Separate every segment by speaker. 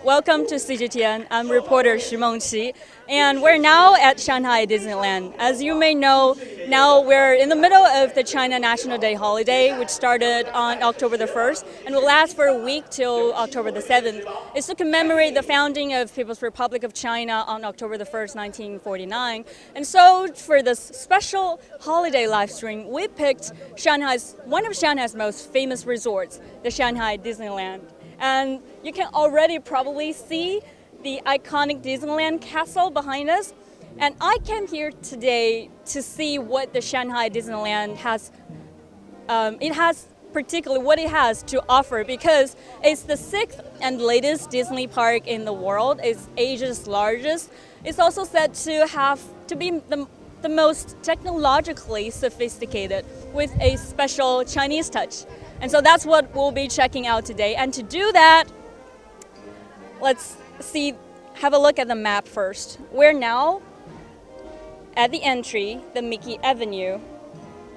Speaker 1: Welcome to CGTN. I'm reporter Mengqi, and we're now at Shanghai Disneyland. As you may know, now we're in the middle of the China National Day holiday, which started on October the 1st and will last for a week till October the 7th. It's to commemorate the founding of People's Republic of China on October the 1st, 1949. And so for this special holiday live stream, we picked one of Shanghai's most famous resorts, the Shanghai Disneyland. And you can already probably see the iconic Disneyland castle behind us. And I came here today to see what the Shanghai Disneyland has, particularly what it has to offer, because it's the 6th and latest Disney park in the world. It's Asia's largest. It's also said to be the most technologically sophisticated, with a special Chinese touch. And so that's what we'll be checking out today. And to do that, let's have a look at the map first. We're now at the entry, the Mengqi Avenue,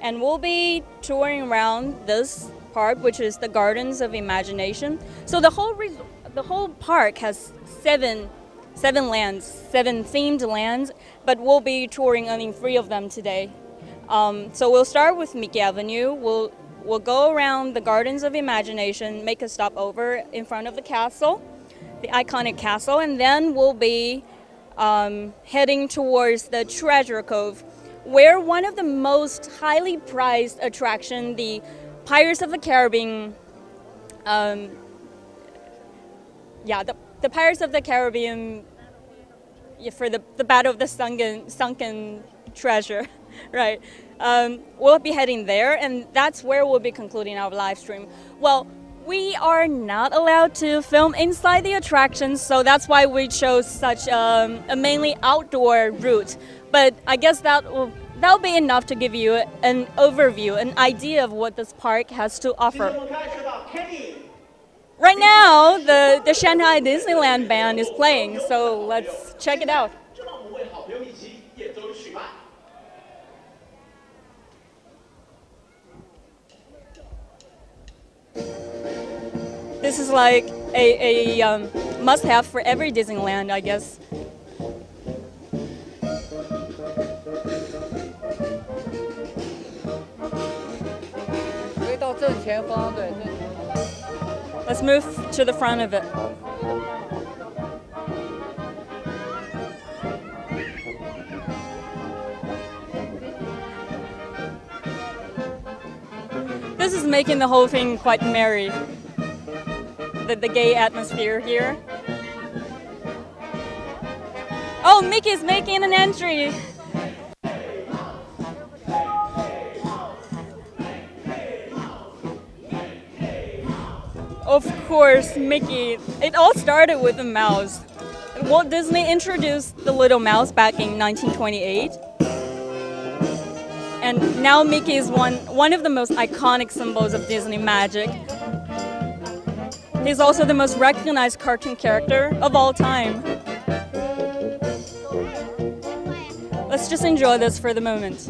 Speaker 1: and we'll be touring around this park, which is the Gardens of Imagination. So the whole park has seven themed lands, but we'll be touring only 3 of them today. So we'll start with Mengqi Avenue. We'll go around the Gardens of Imagination, make a stop over in front of the castle, the iconic castle, and then we'll be heading towards the Treasure Cove, where one of the most highly prized attractions, the Pirates of the Caribbean, the Pirates of the Caribbean, for the Battle of the Sunken Treasure, right? We'll be heading there, and that's where we'll be concluding our live stream. Well, we are not allowed to film inside the attractions, so that's why we chose such a mainly outdoor route. But I guess that'll be enough to give you an overview, an idea of what this park has to offer. Right now, the Shanghai Disneyland band is playing, so let's check it out. This is like a must-have for every Disneyland, I guess. Let's move to the front of it. This is making the whole thing quite merry. The gay atmosphere here. Oh, Mickey's making an entry. Of course, Mickey. It all started with a mouse. Walt Disney introduced the little mouse back in 1928. And now Mickey is one of the most iconic symbols of Disney magic. He's also the most recognized cartoon character of all time. Let's just enjoy this for the moment.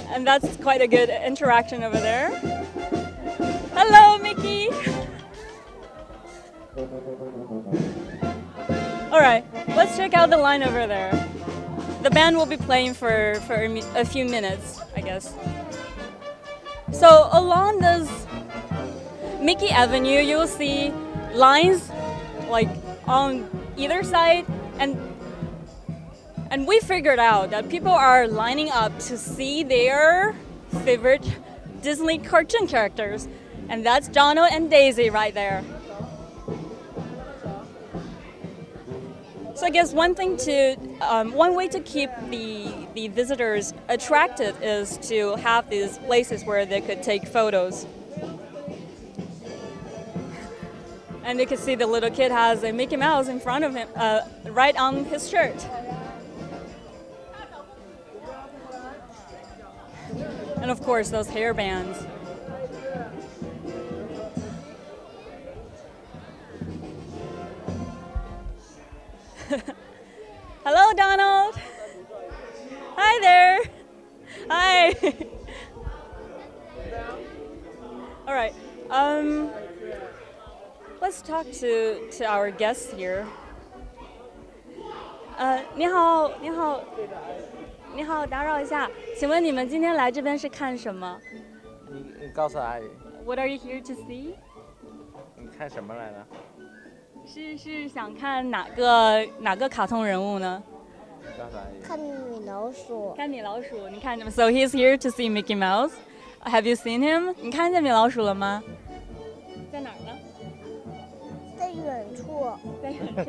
Speaker 1: And that's quite a good interaction over there. Hello, Mickey! All right, let's check out the line over there. The band will be playing for a few minutes, I guess. So along this Mengqi Avenue, you'll see lines like on either side, and we figured out that people are lining up to see their favorite Disney cartoon characters, and that's Donald and Daisy right there. So I guess one way to keep the visitors attracted is to have these places where they could take photos. And you can see the little kid has a Mickey Mouse in front of him, right on his shirt. And of course, those hair bands. Hello, Donald. Hi Let's talk to our guests here. 你好，你好，你好，打扰一下，请问你们今天来这边是看什么？
Speaker 2: 你告诉阿姨。
Speaker 1: What are you here to see?
Speaker 2: 你看什么来了？
Speaker 1: 是想看哪个卡通人物呢？
Speaker 2: 告诉阿姨。
Speaker 3: 看米老鼠。
Speaker 1: 看米老鼠，你看，So he's here to see Mickey Mouse. Have you seen him? 你看见米老鼠了吗？在哪儿呢？
Speaker 3: 在远处。
Speaker 1: 在远处。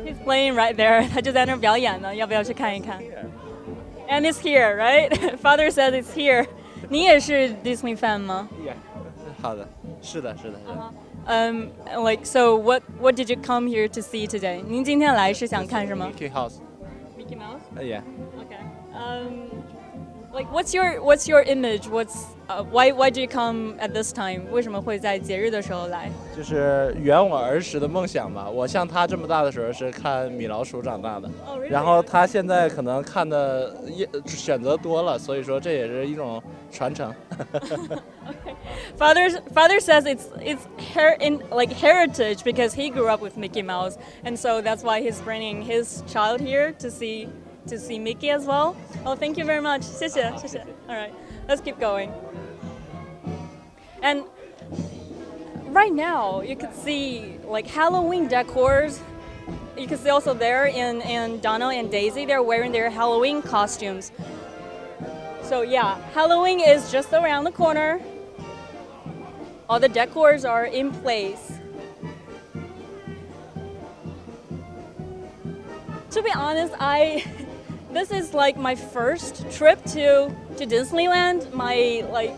Speaker 1: He's playing right there. 他就在那儿表演呢，要不要去看一看 ？And it's here, right? Father says it's here. 你也是 Disney fan 吗？
Speaker 2: Yeah. 好的，是的。
Speaker 1: Like so, what did you come here to see today? 您今天来是想看什么
Speaker 2: Mickey House.
Speaker 1: Mickey Mouse?
Speaker 2: Yeah.
Speaker 1: Okay. Like what's your image? Why do you come at this time? 为什么会在节日的时候来？
Speaker 2: 就是圆我儿时的梦想吧。我像他这么大的时候是看米老鼠长大的，
Speaker 1: Oh, really?
Speaker 2: 然后他现在可能看的选择多了，所以说这也是一种传承。
Speaker 1: Okay. Father says it's like heritage because he grew up with Mickey Mouse, and so that's why he's bringing his child here to see Mickey as well. Oh, thank you very much. 谢谢. All right, let's keep going. And right now, you could see like Halloween decors. You can see also there in Donald and Daisy, they're wearing their Halloween costumes. So yeah, Halloween is just around the corner. All the decors are in place. To be honest, this is like my first trip to Disneyland, my like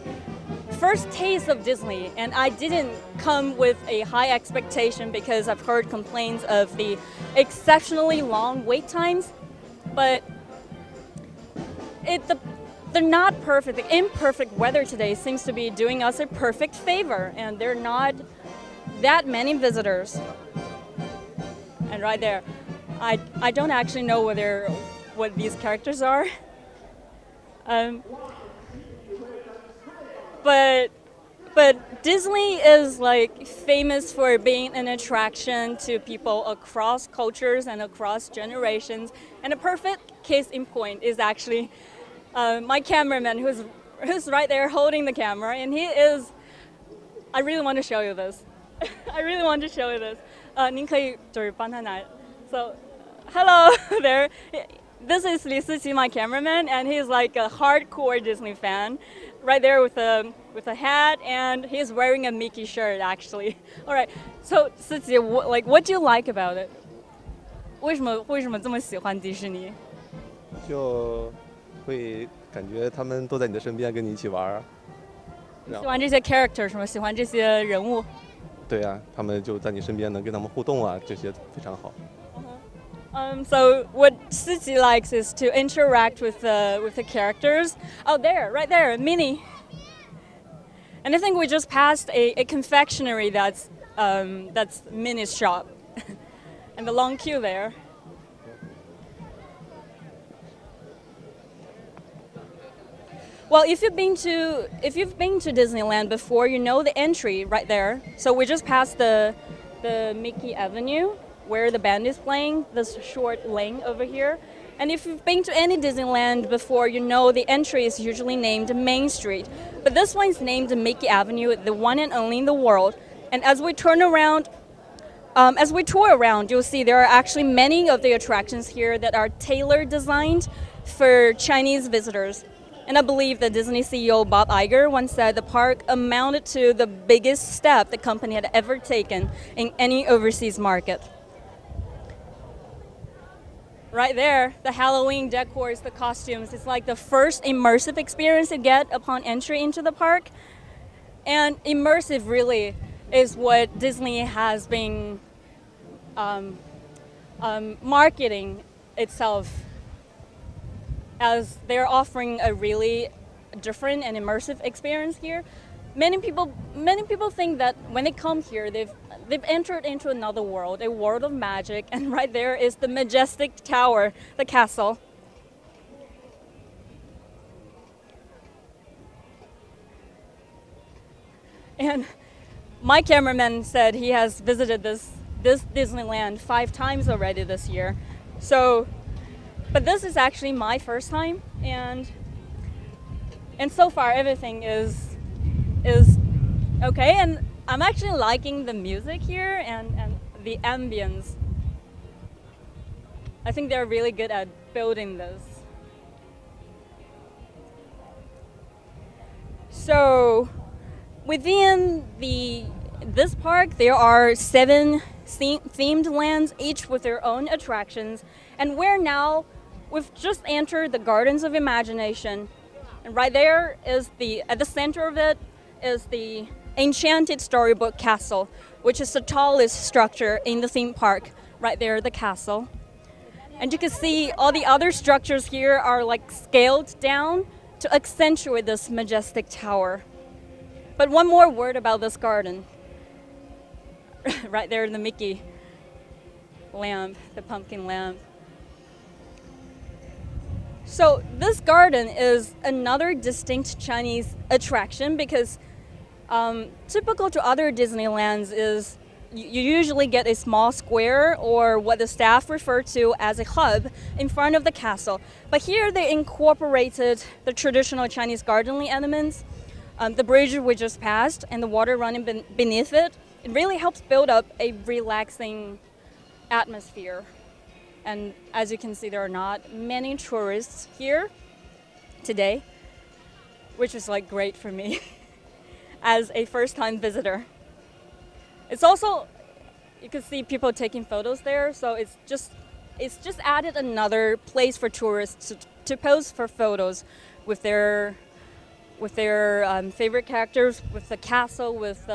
Speaker 1: first taste of Disney, and I didn't come with a high expectation because I've heard complaints of the exceptionally long wait times, but the not perfect, the imperfect weather today seems to be doing us a perfect favor, and there are not that many visitors. And right there, I don't actually know what these characters are. But Disney is like famous for being an attraction to people across cultures and across generations. And a perfect case in point is actually my cameraman who's right there holding the camera, and he is. I really want to show you this. I really want to show you this. 您可以就是帮他拿. So, hello there. This is Li Siqi, my cameraman, and he's like a hardcore Disney fan. Right there with a hat, and he's wearing a Mickey shirt actually. All right, so Siqi, what do you like about it? 为什么这么喜欢迪士尼？
Speaker 4: 就会感觉他们都在你的身边，跟你一起玩。
Speaker 1: 喜欢这些 character 是吗？喜欢这些人物？
Speaker 4: 对啊，他们就在你身边，能跟他们互动啊，这些非常好。
Speaker 1: So what Siqi likes is to interact with the characters. Oh, right there, Minnie. And I think we just passed a confectionery that's Minnie's shop, and the long queue there. Well, if you've been to Disneyland before, you know the entry right there. So we just passed the Mickey Avenue, where the band is playing, this short lane over here. And if you've been to any Disneyland before, you know the entry is usually named Main Street. But this one's named Mickey Avenue, the one and only in the world. And as we tour around, you'll see there are actually many of the attractions here that are tailored designed for Chinese visitors. And I believe the Disney CEO Bob Iger once said the park amounted to the biggest step the company had ever taken in any overseas market. Right there, the Halloween decors, the costumes, it's like the first immersive experience you get upon entry into the park. And immersive really is what Disney has been marketing itself as they're offering a really different and immersive experience here. Many people think that when they come here, they've entered into another world, a world of magic, and right there is the majestic tower, the castle. And my cameraman said he has visited this Disneyland 5 times already this year. So, but this is actually my first time, and so far everything is okay, and I'm actually liking the music here and the ambience. I think they're really good at building this. So within this park, there are 7 themed lands, each with their own attractions. And we've just entered the Gardens of Imagination. And right there is at the center of it is the Enchanted storybook castle, which is the tallest structure in the theme park. Right there, the castle. And you can see all the other structures here are like scaled down to accentuate this majestic tower. But one more word about this garden. Right there, the Mengqi lamp, the pumpkin lamp. So this garden is another distinct Chinese attraction because typical to other Disneylands is you usually get a small square or what the staff refer to as a hub in front of the castle. But here they incorporated the traditional Chinese gardening elements. The bridge we just passed and the water running beneath it. It really helps build up a relaxing atmosphere. And as you can see, there are not many tourists here today, which is like great for me as a first-time visitor. It's also, you can see people taking photos there, so it's just added another place for tourists to pose for photos with their favorite characters, with the castle, with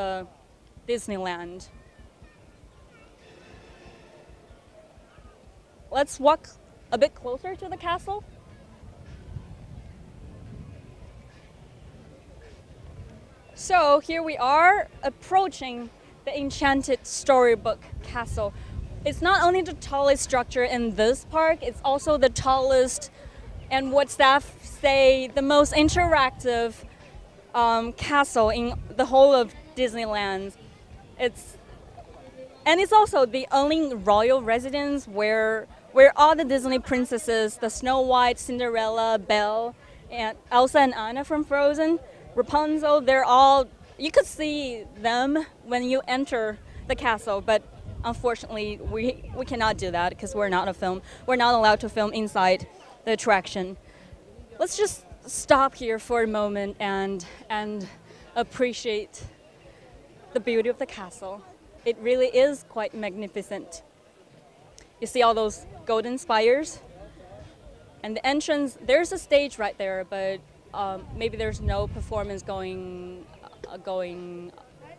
Speaker 1: Disneyland. Let's walk a bit closer to the castle. So here we are approaching the Enchanted storybook castle. It's not only the tallest structure in this park, it's also the tallest and what staff say the most interactive castle in the whole of Disneyland. It's also the only royal residence where all the Disney princesses, the Snow White, Cinderella, Belle, and Elsa and Anna from Frozen, Rapunzel, you could see them when you enter the castle, but unfortunately we cannot do that because we're not allowed to film inside the attraction. Let's just stop here for a moment and appreciate the beauty of the castle. It really is quite magnificent. You see all those golden spires? And the entrance, there's a stage right there, but maybe there's no performance going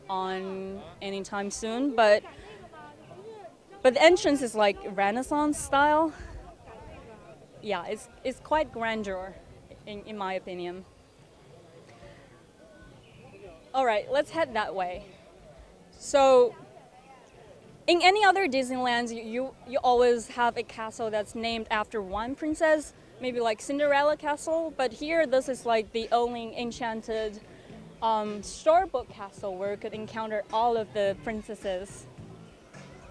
Speaker 1: on anytime soon. But the entrance is like Renaissance style. Yeah, it's quite grandeur, in my opinion. All right, let's head that way. So, in any other Disneylands, you always have a castle that's named after one princess, maybe like Cinderella Castle, but here this is like the only Enchanted storybook castle where you could encounter all of the princesses.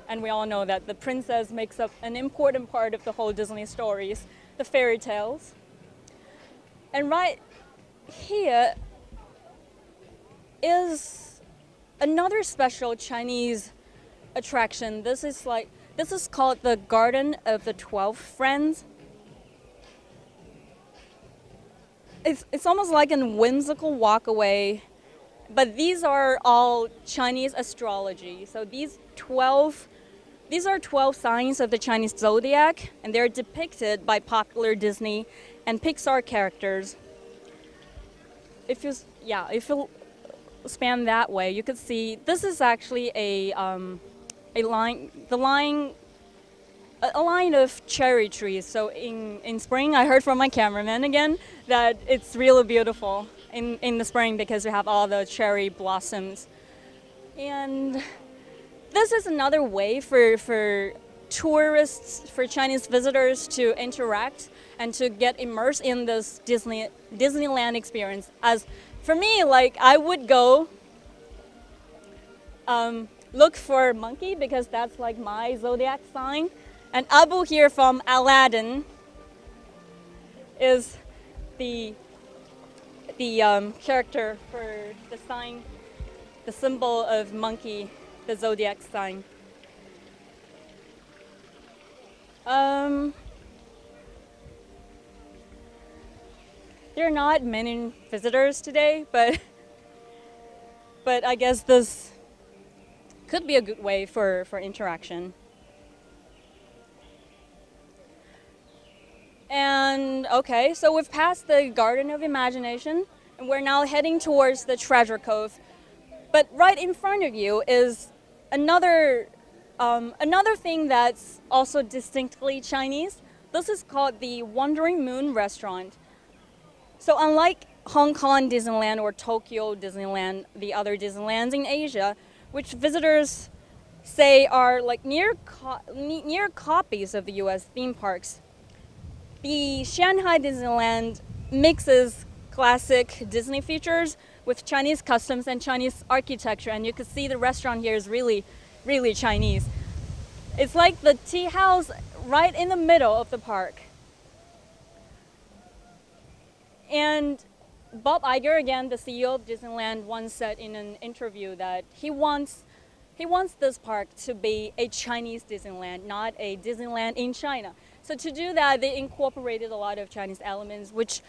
Speaker 1: And we all know that the princess makes up an important part of the whole Disney stories, the fairy tales. And right here is another special Chinese attraction. This is called the Garden of the 12 Friends. It's almost like a whimsical walkaway, but these are all Chinese astrology. So these are 12 signs of the Chinese zodiac, and they're depicted by popular Disney and Pixar characters. If you span that way, you could see this is actually a line of cherry trees. So in spring, I heard from my cameraman again that it's really beautiful in the spring because we have all the cherry blossoms. And this is another way for tourists, for Chinese visitors to interact and to get immersed in this Disneyland experience. As for me, like I would go look for Mengqi because that's like my zodiac sign. And Abu here from Aladdin is the character for the sign, the symbol of Mengqi, the zodiac sign. There are not many visitors today, but I guess this could be a good way for interaction. And okay, so we've passed the Garden of Imagination, and we're now heading towards the Treasure Cove. But right in front of you is another thing that's also distinctly Chinese. This is called the Wandering Moon Restaurant. So unlike Hong Kong Disneyland or Tokyo Disneyland, the other Disneylands in Asia, which visitors say are like near copies of the US theme parks, the Shanghai Disneyland mixes classic Disney features with Chinese customs and Chinese architecture, and you can see the restaurant here is really, really Chinese. It's like the tea house right in the middle of the park. And Bob Iger, again, the CEO of Disneyland, once said in an interview that he wants this park to be a Chinese Disneyland, not a Disneyland in China. So to do that, they incorporated a lot of Chinese elements, which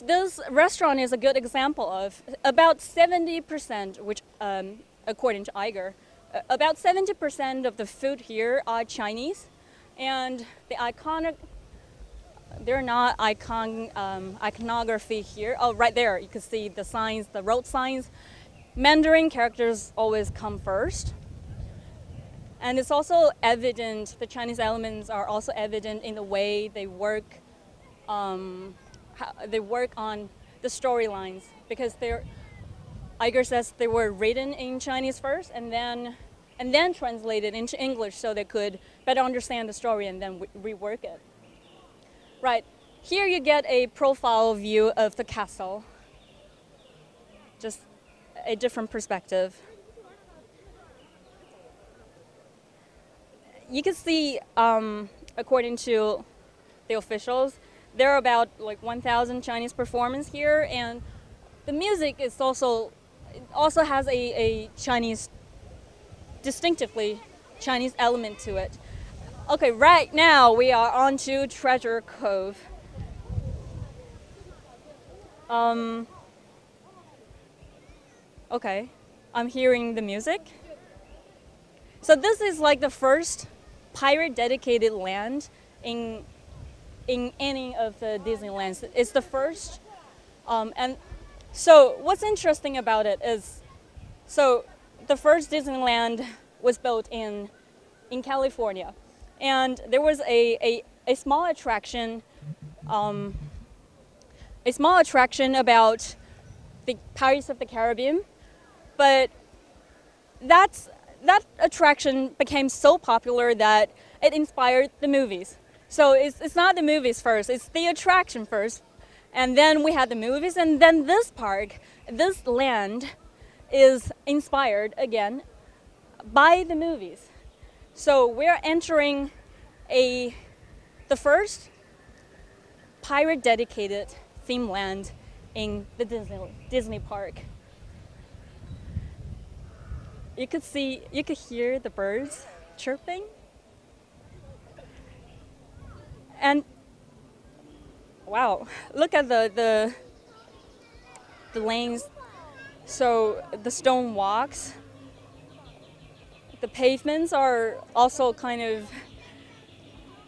Speaker 1: this restaurant is a good example of. About 70%, which according to Iger, about 70% of the food here are Chinese, and the iconography here. Oh, right there, you can see the signs, the road signs. Mandarin characters always come first. And it's also evident, the Chinese elements are also evident in the way they work on the storylines, because Iger says they were written in Chinese first and then translated into English so they could better understand the story and then rework it. Right, here you get a profile view of the castle, just a different perspective. You can see, according to the officials, there are about like 1,000 Chinese performers here, and the music is also has a Chinese, distinctively Chinese element to it. Okay, right now we are on to Treasure Cove. Okay, I'm hearing the music. So this is like the first pirate-dedicated land in any of the Disneylands. It's the first, and so what's interesting about it is, so the first Disneyland was built in California, and there was a small attraction, about the Pirates of the Caribbean, but that attraction became so popular that it inspired the movies. So it's not the movies first, it's the attraction first. And then we had the movies, and then this park, this land is inspired again by the movies. So we're entering the first pirate-dedicated theme land in the Disney park. You could hear the birds chirping. And wow, look at the lanes. So the stone walks, the pavements are also kind of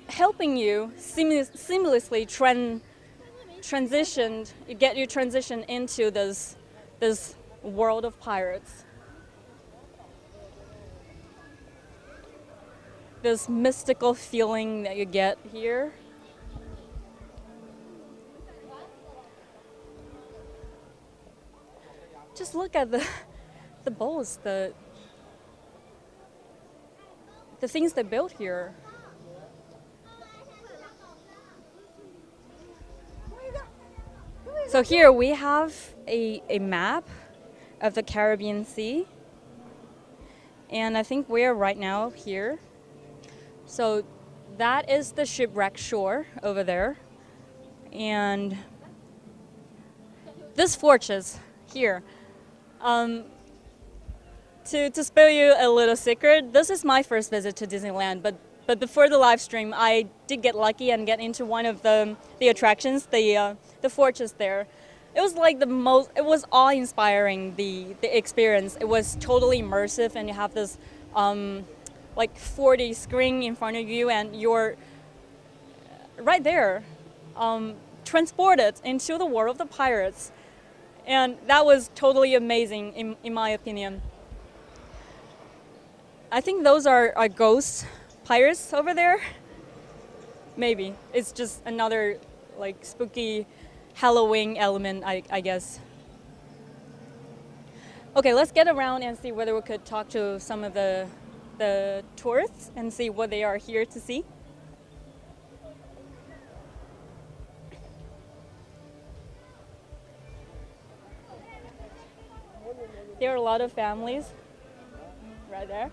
Speaker 1: helping you seamlessly transition into this world of pirates. This mystical feeling that you get here. Just look at the boats, the things they built here. So here we have a map of the Caribbean Sea. and I think we're right now here. So that is the shipwreck shore over there, and this fortress here. To spare you a little secret, this is my first visit to Disneyland, but before the live stream, I did get lucky and get into one of the attractions, the fortress there. It was like it was awe-inspiring, the experience. It was totally immersive, and you have this like 4D screen in front of you, and you're right there, transported into the world of the pirates. And that was totally amazing in my opinion. I think those are ghost pirates over there. Maybe. It's just another like spooky Halloween element, I guess. Okay, let's get around and see whether we could talk to some of the tourists and see what they are here to see. There are a lot of families right there.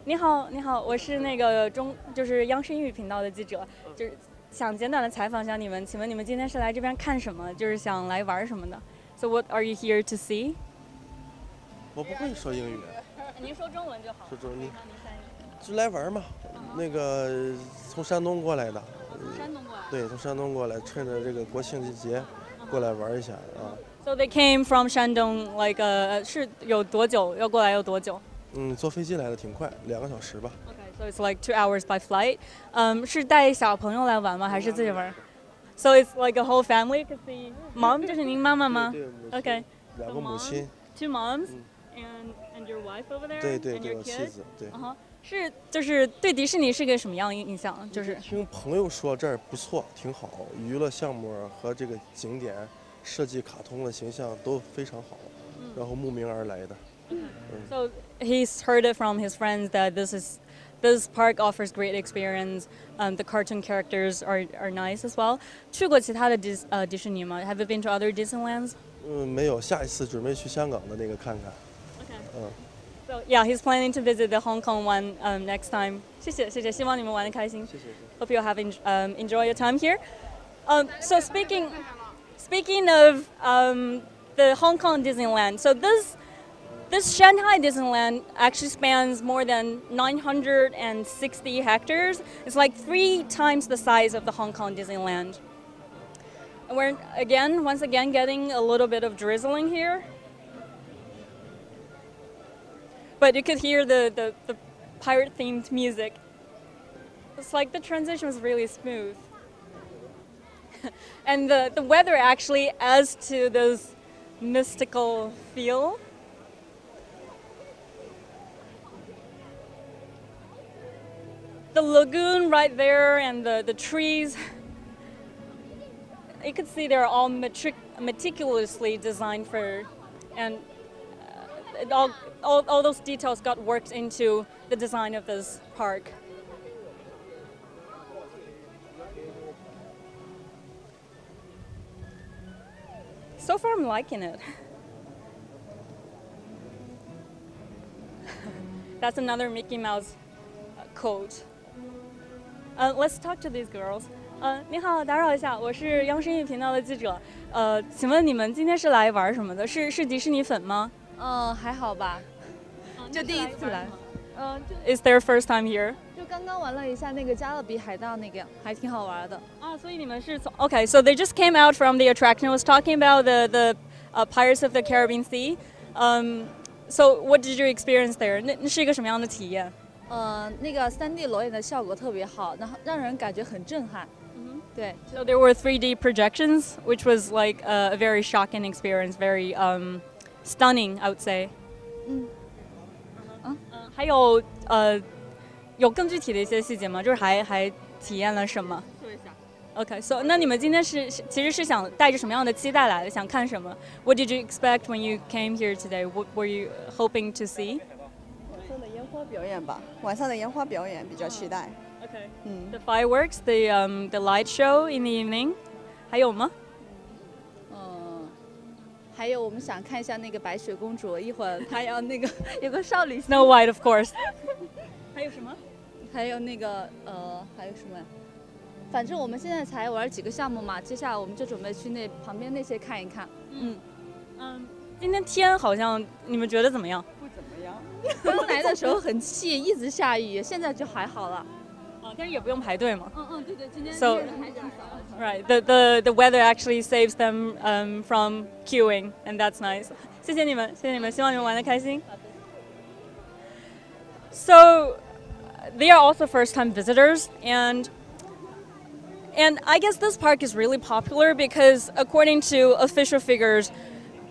Speaker 1: 你好，我是那个就是央视英语频道的记者，就是想简短的采访一下你们。请问你们今天是来这边看什么？就是想来玩什么的 ？So what are you here to see？
Speaker 5: 我不会说英语。
Speaker 1: 您说中文就好。
Speaker 5: 说中文。就来玩嘛，那个从山东过来的。
Speaker 1: 山东过来。
Speaker 5: 对，从山东过来，趁着这个国庆节过来玩一下啊。
Speaker 1: So they came from Shandong, like 是有多久？要过来有多久？
Speaker 5: 坐飞机来的挺快，2个小时吧。
Speaker 1: Okay, so it's like 2 hours by flight. 是带小朋友来玩吗？还是自己玩 ？So it's like a whole family. Cause the mom 就是您妈妈吗？
Speaker 5: 对
Speaker 1: ？Okay.
Speaker 5: 2个母亲。
Speaker 1: 2 moms and your wife over there.
Speaker 5: 对，我妻子对。
Speaker 1: 是就是对迪士尼是个什么样的印象？就是
Speaker 5: 听朋友说这儿不错，挺好，娱乐项目和这个景点设计、卡通的形象都非常好，然后慕名而来的。
Speaker 1: So he's heard it from his friends that this park offers great experience. The cartoon characters are nice as well. 去过其他的迪士尼吗 ？Have you been to other Disneylands?
Speaker 5: 没有，下一次准备去香港的那个看看。
Speaker 1: Okay. So yeah, he's planning to visit the Hong Kong one next time. 谢谢，希望你们玩得开心。
Speaker 5: 谢谢。
Speaker 1: Hope you have enjoy your time here. So speaking of the Hong Kong Disneyland, so this Shanghai Disneyland actually spans more than 960 hectares. It's like 3 times the size of the Hong Kong Disneyland. And we're once again getting a little bit of drizzling here. But you could hear the pirate-themed music. It's like the transition was really smooth. And the weather actually adds to this mystical feel. The lagoon right there and the trees, you could see they're all meticulously designed for, and all those details got worked into the design of this park. So far, I'm liking it. That's another Mickey Mouse coat. Let's talk to these girls. 你好，打扰一下，我是央视英语频道的记者。请问你们今天是来玩什么的？是迪士尼粉吗？
Speaker 6: 还好吧，就第一次来。
Speaker 1: Is their first time here?
Speaker 6: 就刚刚玩了一下那个加勒比海盗那个，还挺好玩的。
Speaker 1: 所以你们是从 Okay, so they just came out from the attraction. I was talking about the Pirates of the Caribbean Sea. So what did you experience there? 那是一个什么样的体验？
Speaker 6: 那个3D 裸眼的效果特别好，然后让人感觉很震撼。对。
Speaker 1: So there were 3D projections, which was like a very shocking experience, very stunning, I would say. 还有有更具体的一些细节吗？就是还体验了什么？说一下。Okay, so 那你们今天其实是想带着什么样的期待来的？想看什么 ？What did you expect when you came here today? What were you hoping to see?
Speaker 7: 晚上的烟花表演吧，晚上的烟花表演比较期待。
Speaker 1: Okay. The fireworks, the light show in the evening. 还有吗？
Speaker 6: 还还有我们想看一下那个白雪公主，一会儿她要那个有个少女
Speaker 1: Snow White, of course. 还有什么？
Speaker 6: 还有那个还有什么？反正我们现在才玩几个项目嘛，接下来我们就准备去那旁边那些看一看。
Speaker 1: 今天天好像你们觉得怎么样？
Speaker 6: 不怎么样。刚来的时候很气，一直下雨，现在就还好了。
Speaker 1: 但是也不用排队嘛。
Speaker 6: 对对，今天
Speaker 1: So
Speaker 6: 人还挺少。
Speaker 1: Right, the weather actually saves them from queuing, and that's nice. 谢谢你们，谢谢你们，希望你们玩得开心。So they are also first-time visitors, and I guess this park is really popular because, according to official figures,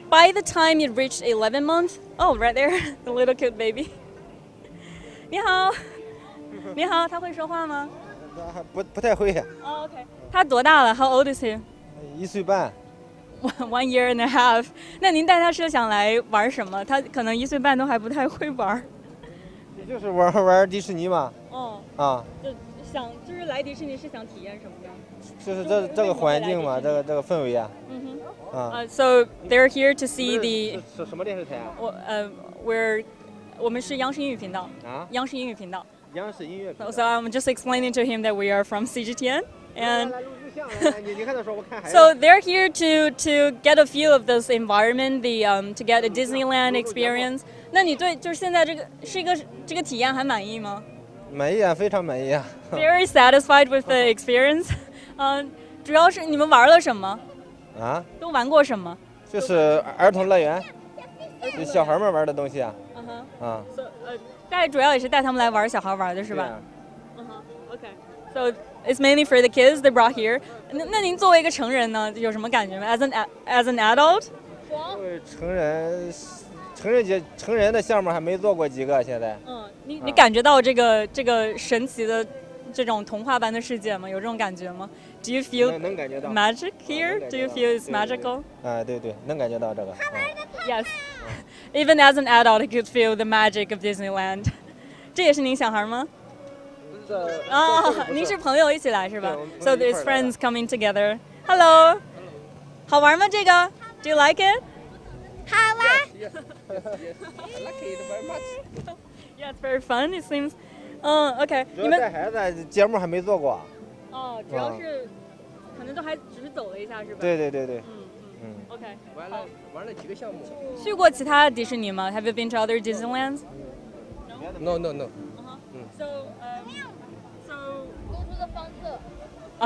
Speaker 1: by the time it reached 11 months, oh, right there, the little cute baby. 你好，你好，他会说话吗？
Speaker 8: 不太会。
Speaker 1: 哦 ，OK。他多大了 ？How old is he?
Speaker 8: 1岁半。
Speaker 1: 1 year and a half. 那您带他是想来玩什么？他可能1岁半都还不太会玩。
Speaker 8: 就是玩迪士尼嘛。
Speaker 1: 就是来迪士尼是想体验什么呀？
Speaker 8: 就是这个环境嘛，这个氛围啊。
Speaker 1: So they're here to see the
Speaker 8: 是什么电视台啊？
Speaker 1: 我们是央视英语频道。央视英语频道。
Speaker 8: 央视音乐频道。
Speaker 1: So I'm just explaining to him that we are from CGTN. And so they're here to get a feel of this environment, to get a Disneyland experience. 那你对就是现在这个体验还满意吗？
Speaker 8: 满意啊，非常满意啊。
Speaker 1: Very satisfied with the experience. 主要是你们玩了什么？都玩过什么？
Speaker 8: 就是儿童乐园，就小孩们玩的东西啊。
Speaker 1: 大概主要也是带他们来玩小孩玩的是吧？Okay. So it's mainly for the kids they brought here. 那您作为一个成人呢，有什么感觉吗 ？As an adult?
Speaker 8: 成人的项目还没做过几个，现在。
Speaker 1: 你感觉到这个神奇的这种童话般的世界吗？有这种感觉吗 ？Do you feel
Speaker 8: 能感觉到
Speaker 1: magic here? Do you feel it's magical?
Speaker 8: 对，能感觉到这个。
Speaker 1: Yes. Even as an adult, I could feel the magic of Disneyland. 这也是您小孩吗？您是朋友一起来是吧 ？So there's friends coming together. Hello. 好玩吗？这个 ？Do you like it?
Speaker 3: 好玩。
Speaker 1: Yeah, it's very fun. It seems. OK.
Speaker 8: 主要带孩子，节目还没做过。
Speaker 1: 主要是可能都还只是走了一下是吧？
Speaker 8: 对。
Speaker 1: OK.
Speaker 9: 玩了几个项目。
Speaker 1: 去过其他的迪士尼吗 ？Have you been to other Disneylands?
Speaker 9: No.
Speaker 1: So,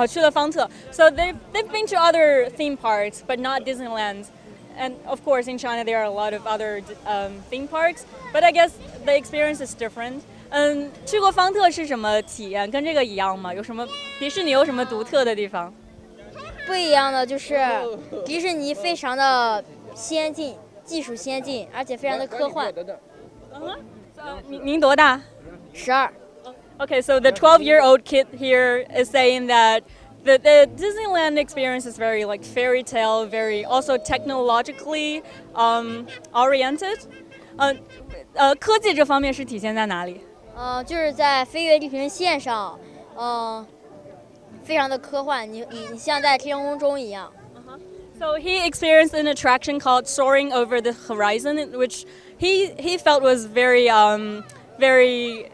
Speaker 1: 去了方特。So they've been to other theme parks, but not Disneyland. And of course, in China, there are a lot of other theme parks. But I guess the experience is different. 去过方特是什么体验？跟这个一样吗？有什么迪士尼有什么独特的地方？
Speaker 3: 不一样的就是迪士尼非常的先进，技术先进，而且非常的科幻。
Speaker 1: 您多大
Speaker 3: ？12。
Speaker 1: Okay, so the 12-year-old kid here is saying that the Disneyland experience is very like fairy tale, very also technologically oriented. 科技这方面是体现在哪里？
Speaker 3: 就是在飞越地平线上，非常的科幻，你像在天空中一样。
Speaker 1: So he experienced an attraction called soaring over the horizon, which he felt was very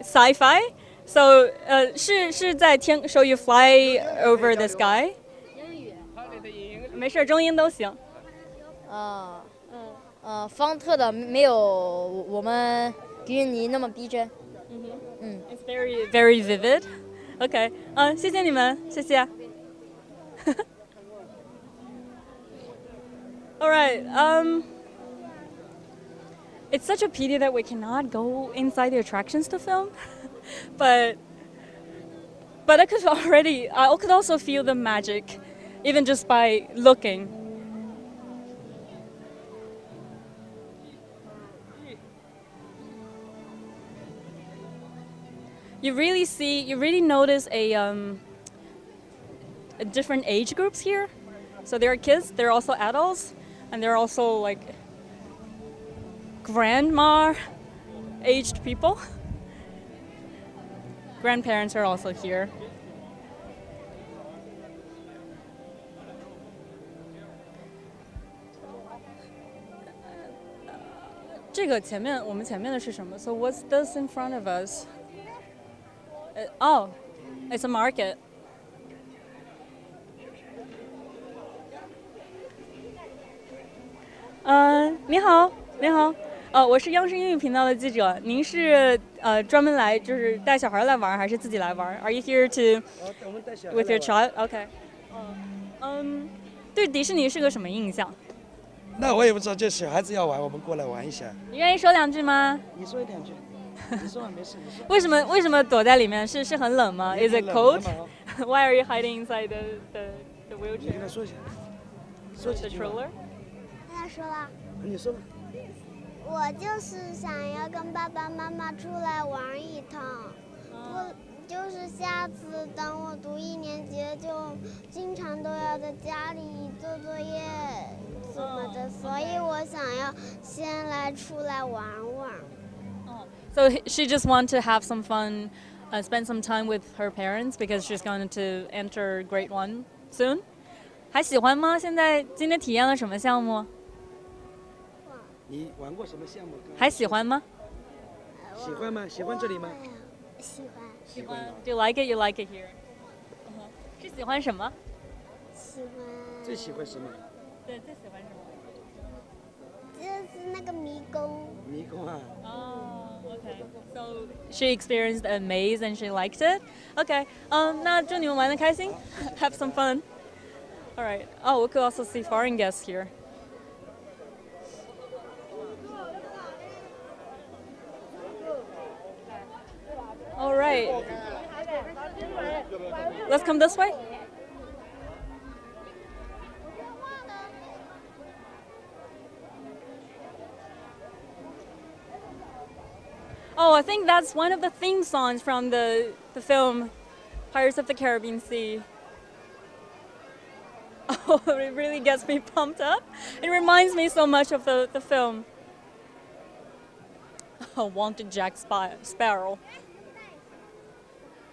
Speaker 1: sci-fi. So 是在天 ，so you fly over the sky.
Speaker 3: 英语。
Speaker 1: 没事，中英都行。
Speaker 3: 方特的没有我们迪士尼那么逼真。
Speaker 1: It's very very vivid. OK. 谢谢你们，谢谢。All right. It's such a pity that we cannot go inside the attractions to film, but I could also feel the magic, even just by looking. You really notice a different age groups here. So there are kids, there are also adults, and there are also like grandma-aged people. Grandparents are also here. 这个前面我们前面的是什么 ？So what's this in front of us? Oh, it's a market. 你好，你好。我是央视英语频道的记者。您是专门来就是带小孩来玩，还是自己来玩 ？Are you here to with your child? OK. 对迪士尼是个什么印象？
Speaker 10: 那我也不知道，就小孩子要玩，我们过来玩一下。
Speaker 1: 你愿意说2句吗？
Speaker 10: 你说2句，你说没事。
Speaker 1: 为什么躲在里面？是很冷吗 ？Is it cold? Why are you hiding inside the wheelchair?
Speaker 10: 你跟他说一下，说几句。
Speaker 1: The stroller?
Speaker 11: 跟他说了。
Speaker 10: 你说吧。
Speaker 11: 我就是想要跟爸爸妈妈出来玩一趟，就是下次等我读1年级，就经常都要在家里做作业什么的，所以我想要先来出来玩玩。
Speaker 1: So she just want to have some fun, spend some time with her parents because she's going to enter grade 1 soon. 还喜欢吗？今天体验了什么项目？
Speaker 10: 你玩过什么项目？
Speaker 1: 还喜欢吗？
Speaker 10: 喜欢吗？喜欢这里吗？
Speaker 11: 喜欢。
Speaker 1: Do you like it? You like it here? 是喜欢什么？
Speaker 11: 喜欢。
Speaker 10: 最喜欢什么？
Speaker 1: 对，最喜欢什么？
Speaker 11: 就是那个迷宫。
Speaker 10: 迷宫啊。
Speaker 1: Okay. So she experienced a maze and she liked it. Okay. 那祝你们玩得开心 ，Have some fun. All right. Oh, we could also see foreign guests here. All right. Let's come this way. Oh, I think that's one of the theme songs from the film Pirates of the Caribbean Sea. Oh, it really gets me pumped up. It reminds me so much of the film. Oh, Wanted Jack Sparrow.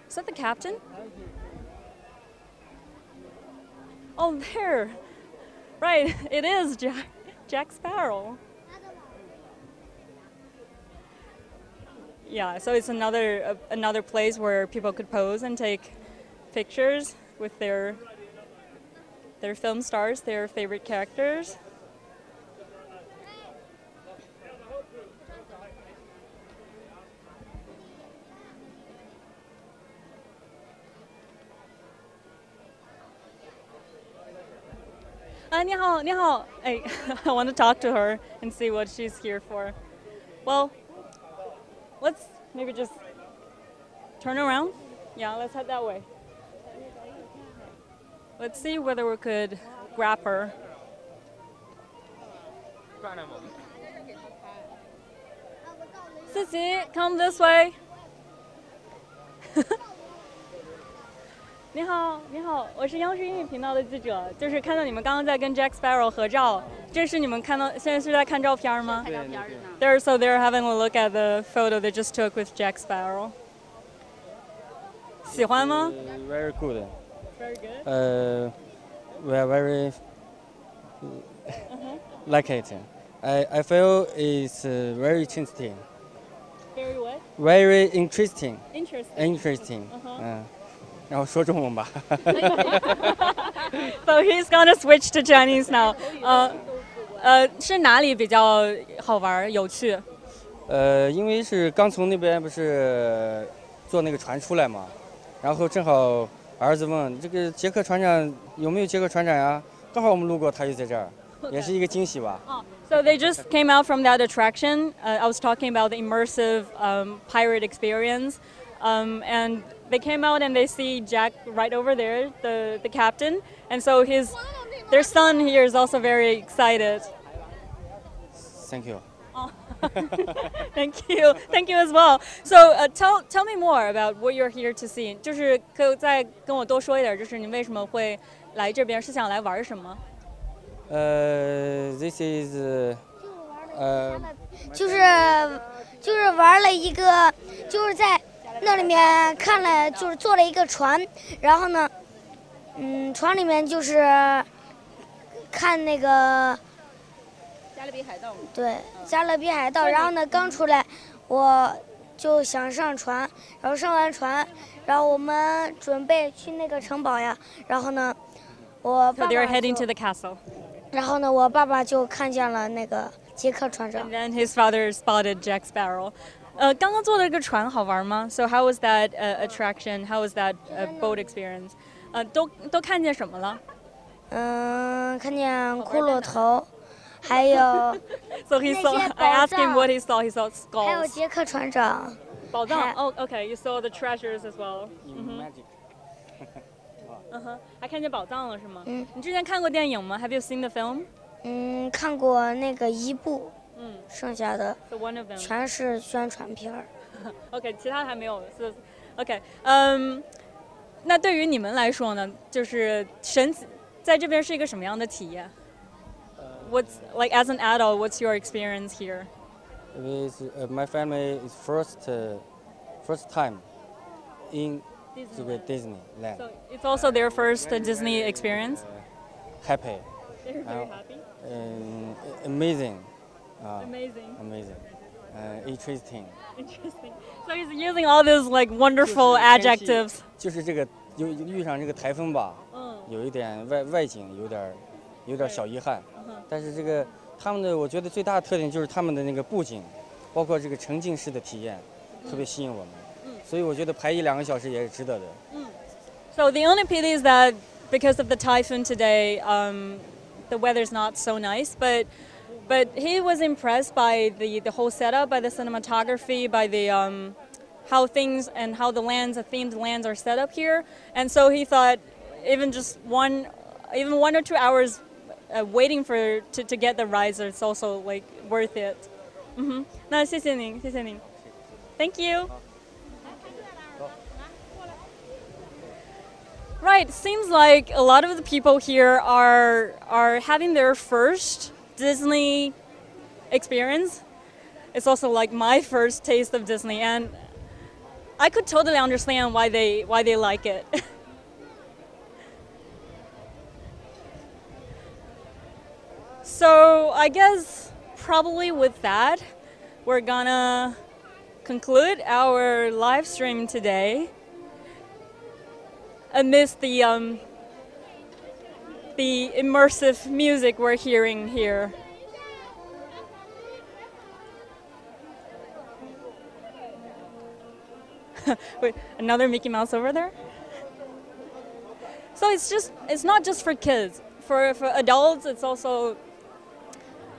Speaker 1: Is that the captain? Oh, there. Right, it is Jack Sparrow. Yeah, so it's another place where people could pose and take pictures with their film stars, their favorite characters. I want to talk to her and see what she's here for. Well, let's maybe just turn around. Yeah, let's head that way. Let's see whether we could grab her. Sissy, come this way. 你好，我是央视英语频道的记者，就是看到你们刚刚在跟 Jack Sparrow 合照，这是你们看到现在是在看照片吗？
Speaker 6: 看照片呢。
Speaker 1: They're having a look at the photo they just took with Jack Sparrow. 喜欢吗
Speaker 8: ？Very good.
Speaker 1: Very good.
Speaker 8: We are very like it. I feel it's very interesting.
Speaker 1: Very what?
Speaker 8: Very interesting.
Speaker 1: Interesting.
Speaker 8: 然后说中文吧。
Speaker 1: So he's gonna switch to Chinese now. 是哪里比较好玩有趣？
Speaker 8: 因为是刚从那边不是坐那个船出来嘛，然后正好儿子问这个杰克船长有没有杰克船长呀？刚好我们路过，他就在这儿，也是一个惊喜吧。
Speaker 1: So they just came out from that attraction. I was talking about the immersive pirate experience, and they came out and they see Jack right over there, the captain, and so their son here is also very excited.
Speaker 8: Thank you.
Speaker 1: Thank you as well. So tell me more about what you're here to see. 就是可以再跟我多说一点，就是你为什么会来这边，是想来玩什么
Speaker 8: ？This is
Speaker 3: 就是玩了一个，就是在那里面看了，就是坐了一个船，然后呢，船里面就是看那个
Speaker 6: 加勒比海盗。
Speaker 12: 对，加勒比海盗。然后呢，刚出来，我就想上船，然后上完船，然后我们准备去那个城堡呀。然后呢，我爸
Speaker 1: So
Speaker 12: 爸
Speaker 1: they're heading to the castle.
Speaker 12: 然后呢，我爸爸就看见了那个杰克船长。
Speaker 1: And then his father spotted Jack Sparrow. 刚刚坐的这个船好玩吗 ？So how was that attraction? How was that boat experience? 都看见什么了？
Speaker 12: 看见骷髅头，还有
Speaker 1: So he saw. I asked him what he saw. He saw
Speaker 12: 还有
Speaker 1: skulls.
Speaker 12: 杰克船长。
Speaker 1: 宝藏。Oh, okay. You saw the treasures as well.
Speaker 8: Magic.
Speaker 1: 还看见宝藏了是吗？你之前看过电影吗 ？Have you seen the film?
Speaker 12: 看过那个一部。剩下的
Speaker 1: So one of them.
Speaker 12: 全是宣传片儿。
Speaker 1: OK， 其他还没有。是 OK， 那对于你们来说呢，就是在这边是一个什么样的体验 ？What's like as an adult? What's your experience here?
Speaker 8: My family is first time in 这个 Disneyland.
Speaker 1: So it's also their first Disney experience.
Speaker 8: Happy.
Speaker 1: They're very happy.
Speaker 8: Amazing.
Speaker 1: Amazing.
Speaker 8: Interesting.
Speaker 1: So he's using all these like wonderful adjectives.
Speaker 8: 就是这个遇上这个台风吧，有一点外景有点小遗憾，但是这个他们的我觉得最大的特点就是他们的那个布景，包括这个沉浸式的体验，特别吸引我们，所以我觉得排1-2个小时也是值得的。
Speaker 1: So the only pity is that because of the typhoon today, the weather's not so nice, but he was impressed by the whole setup, by the cinematography, by the how things and how the themed lands are set up here, and so he thought even 1 or 2 hours waiting to get the rides is also like worth it. 那谢谢您 Thank you. Right, seems like a lot of the people here are having their first Disney experience. It's also like my first taste of Disney, and I could totally understand why they like it. So I guess probably with that, we're gonna conclude our live stream today. Amidst the immersive music we're hearing here. Wait, another Mickey Mouse over there? So it's not just for kids. For adults, it's also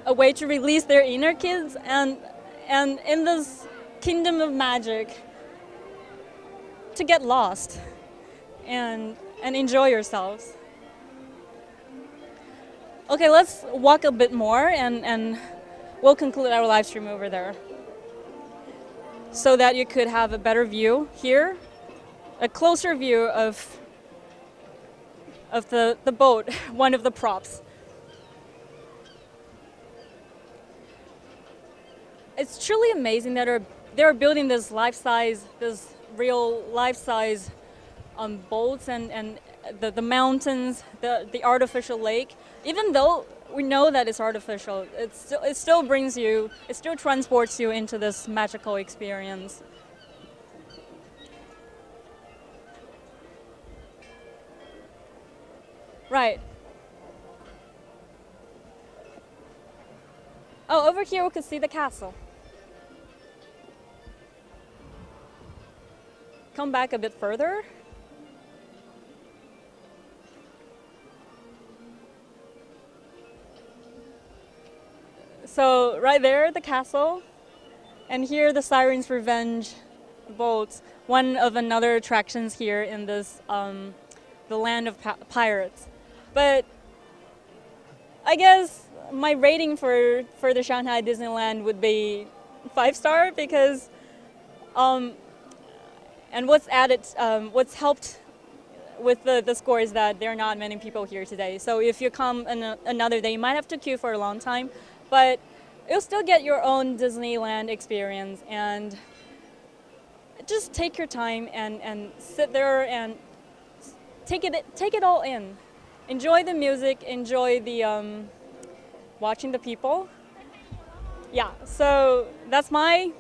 Speaker 1: a way to release their inner kids and in this kingdom of magic to get lost and enjoy yourselves. Okay, let's walk a bit more and we'll conclude our live stream over there so that you could have a better view here, a closer view of the boat, one of the props. It's truly amazing that they're building this real life-size boats and the mountains, the artificial lake. Even though we know that it's artificial, it still transports you into this magical experience. Right. Oh, over here we could see the castle. Come back a bit further. So right there, the castle, and here the Siren's Revenge boats, one of another attractions here in this the land of pirates. But I guess my rating for the Shanghai Disneyland would be 5-star because and what's helped with the score is that there are not many people here today. So if you come another day, you might have to queue for a long time, but you'll still get your own Disneyland experience and just take your time and sit there and take it all in. Enjoy the music, enjoy the watching the people, Yeah, so that's my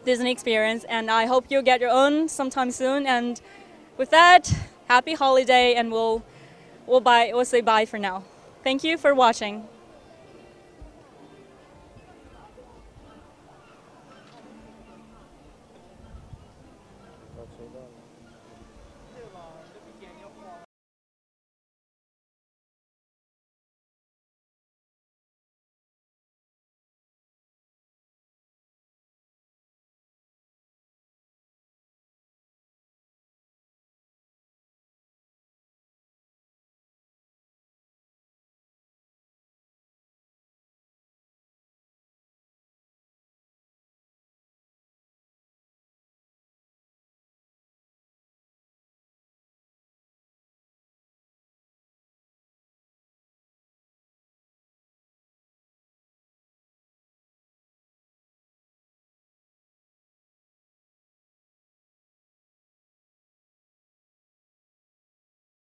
Speaker 1: Disney experience, and I hope you'll get your own sometime soon. And with that, happy holiday, and we'll say bye for now. Thank you for watching.